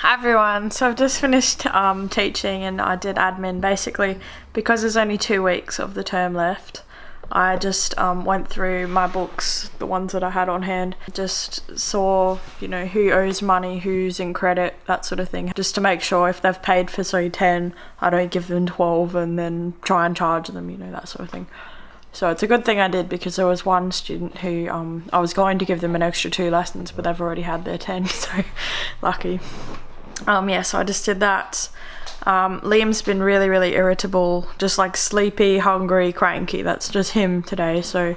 Hi everyone, so I've just finished teaching and I did admin. Basically, because there's only 2 weeks of the term left, I just went through my books, the ones that I had on hand, just saw, who owes money, who's in credit, that sort of thing, just to make sure if they've paid for, say, 10, I don't give them 12 and then try and charge them, that sort of thing. So it's a good thing I did, because there was one student who I was going to give them an extra 2 lessons, but they've already had their 10, so lucky. So I just did that. Liam's been really irritable, just like sleepy, hungry, cranky. That's just him today. So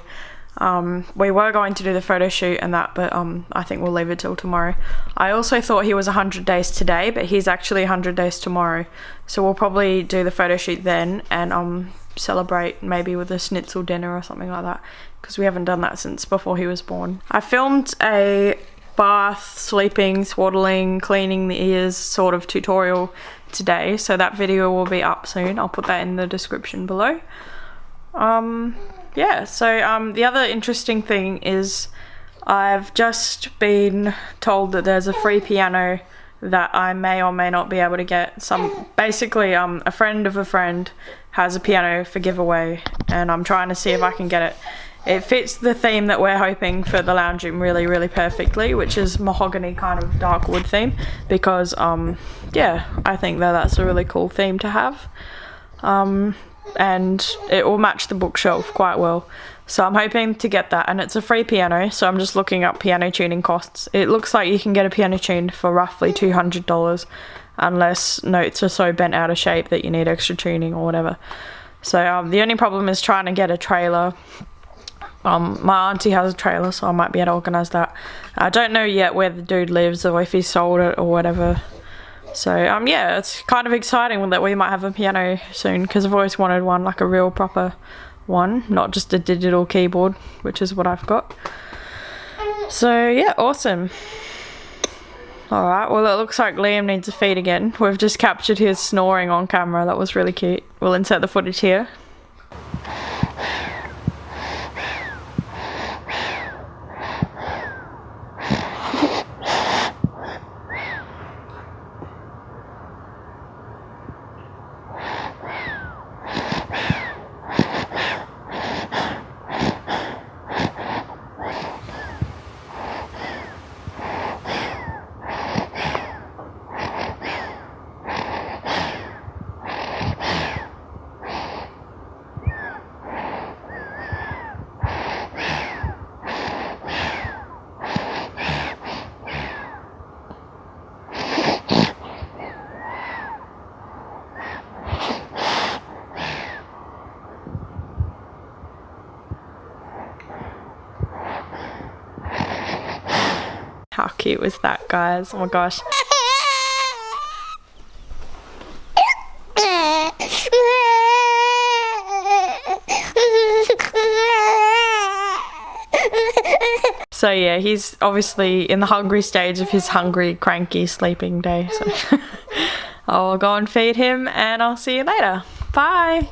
we were going to do the photo shoot and that, but I think we'll leave it till tomorrow. I also thought he was 100 days today, but he's actually 100 days tomorrow. So we'll probably do the photo shoot then and celebrate maybe with a schnitzel dinner or something like that, because we haven't done that since before he was born. I filmed a bath, sleeping, swaddling, cleaning the ears sort of tutorial today, so that video will be up soon. I'll put that in the description below. The other interesting thing is I've just been told that there's a free piano that I may or may not be able to get. Basically a friend of a friend has a piano for giveaway and I'm trying to see if I can get it. It fits the theme that we're hoping for the lounge room really perfectly, which is mahogany kind of dark wood theme, because I think that's a really cool theme to have, and it will match the bookshelf quite well. So I'm hoping to get that, and it's a free piano, so I'm just looking up piano tuning costs. It looks like you can get a piano tuned for roughly $200, unless notes are so bent out of shape that you need extra tuning or whatever. So the only problem is trying to get a trailer. My auntie has a trailer, so I might be able to organise that. I don't know yet where the dude lives or if he sold it or whatever. So it's kind of exciting that we might have a piano soon, because I've always wanted one, like a real proper one, not just a digital keyboard, which is what I've got. So yeah, awesome. Alright, well, it looks like Liam needs a feed again. We've just captured his snoring on camera. That was really cute. We'll insert the footage here. How cute was that, guys? Oh my gosh. So yeah, he's obviously in the hungry stage of his hungry, cranky, sleeping day. So I'll go and feed him and I'll see you later. Bye!